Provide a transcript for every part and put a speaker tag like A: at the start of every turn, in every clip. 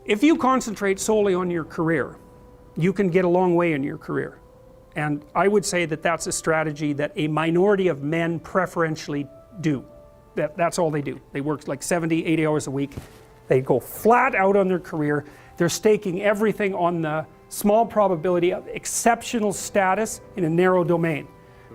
A: if you concentrate solely on your career, you can get a long way in your career. And I would say that that's a strategy that a minority of men preferentially do. That's all they do. They work like 70, 80 hours a week. They go flat out on their career. They're staking everything on the small probability of exceptional status in a narrow domain.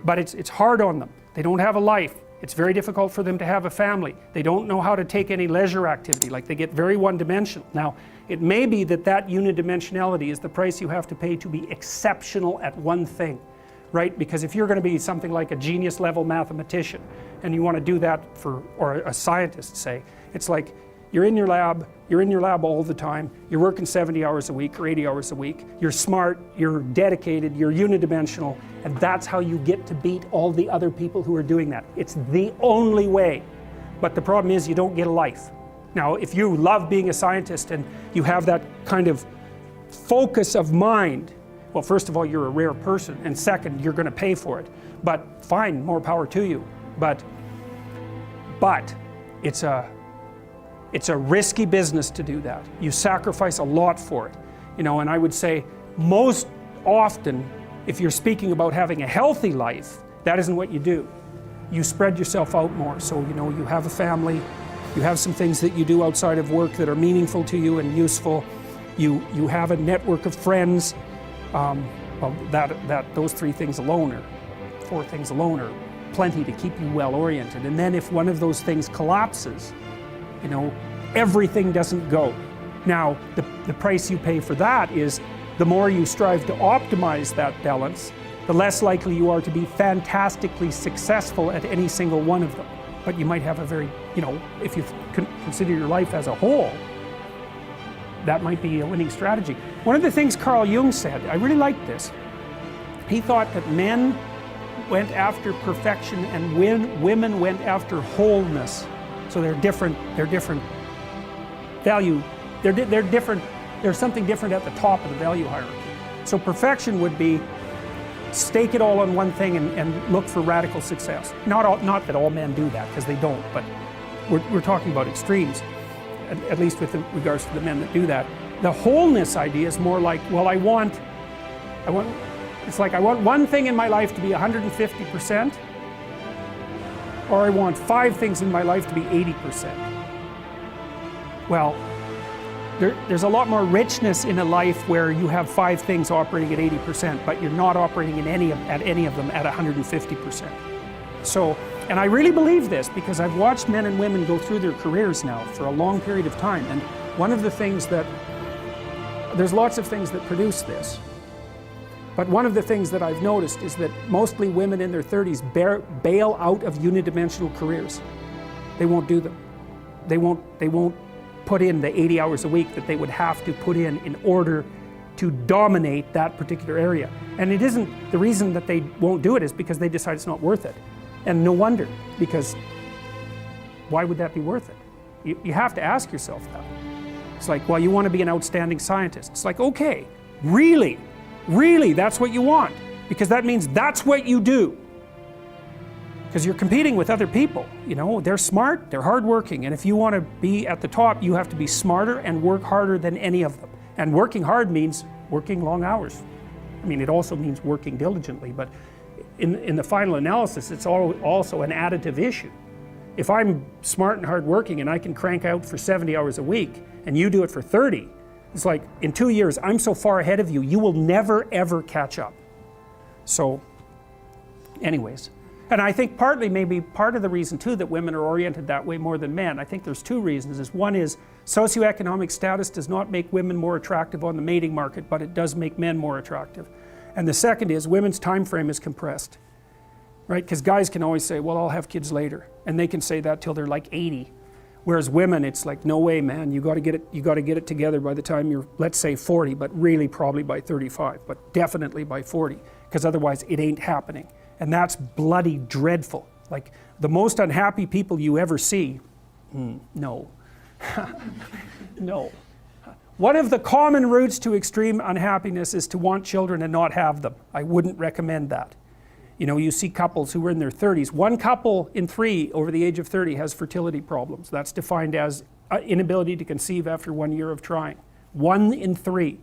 A: But it's hard on them. They don't have a life. It's very difficult for them to have a family. They don't know how to take any leisure activity. Like, they get very one-dimensional. Now, it may be that that unidimensionality is the price you have to pay to be exceptional at one thing, right? Because if you're going to be something like a genius level mathematician and you want to do that for, or a scientist say, it's like you're in your lab all the time, you're working 70 hours a week or 80 hours a week, you're smart, you're dedicated, you're unidimensional, and that's how you get to beat all the other people who are doing that. It's the only way. But the problem is you don't get a life. Now, if you love being a scientist and you have that kind of focus of mind, well, first of all, you're a rare person, and second, you're going to pay for it. But fine, more power to you. But it's a risky business to do that. You sacrifice a lot for it. You know, and I would say most often, if you're speaking about having a healthy life, that isn't what you do. You spread yourself out more. So, you know, you have a family, you have some things that you do outside of work that are meaningful to you and useful. You have a network of friends. Well, those 3 things alone, or 4 things alone, are plenty to keep you well oriented. And then if one of those things collapses, you know, everything doesn't go. Now, the price you pay for that is the more you strive to optimize that balance, the less likely you are to be fantastically successful at any single one of them. But you might have a very, you know, if you consider your life as a whole, that might be a winning strategy. One of the things Carl Jung said, I really liked this. He thought that men went after perfection and women went after wholeness. So they're different value, they're different, there's something different at the top of the value hierarchy. So perfection would be stake it all on one thing and look for radical success. Not that all men do that, because they don't, but we're talking about extremes, at least with regards to the men that do that. The wholeness idea is more like, well, it's like I want one thing in my life to be 150%, or I want 5 things in my life to be 80%. Well, there's a lot more richness in a life where you have 5 things operating at 80%, but you're not operating at any of them at 150%. So, and I really believe this because I've watched men and women go through their careers now for a long period of time, and one of the things that, there's lots of things that produce this, but one of the things that I've noticed is that mostly women in their 30s bail out of unidimensional careers. They won't do them. They won't put in the 80 hours a week that they would have to put in order to dominate that particular area. And it isn't, the reason that they won't do it is because they decide it's not worth it. And no wonder, because why would that be worth it? You have to ask yourself that. It's like, well, you want to be an outstanding scientist. It's like, okay, really, that's what you want, because that means that's what you do. Because you're competing with other people, you know, they're smart, they're hardworking, and if you want to be at the top, you have to be smarter and work harder than any of them. And working hard means working long hours. I mean, it also means working diligently, but in the final analysis, it's also an additive issue. If I'm smart and hardworking and I can crank out for 70 hours a week, and you do it for 30, it's like, in 2 years, I'm so far ahead of you, you will never ever catch up. So, anyways. And I think partly, maybe part of the reason too that women are oriented that way more than men, I think there's 2 reasons. One is socioeconomic status does not make women more attractive on the mating market, but it does make men more attractive. And the second is women's time frame is compressed, right? Because guys can always say, well, I'll have kids later, and they can say that till they're like 80. Whereas women, it's like, no way, man, you got to get it together by the time you're, let's say 40, but really probably by 35, but definitely by 40, because otherwise it ain't happening. And that's bloody dreadful. Like, the most unhappy people you ever see, no. No. One of the common routes to extreme unhappiness is to want children and not have them. I wouldn't recommend that. You know, you see couples who are in their 30s. 1 couple in 3 over the age of 30 has fertility problems. That's defined as inability to conceive after 1 year of trying. 1 in 3.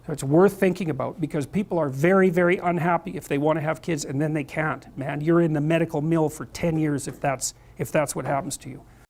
A: So it's worth thinking about, because people are very, very unhappy if they want to have kids and then they can't. Man, you're in the medical mill for 10 years if that's what happens to you.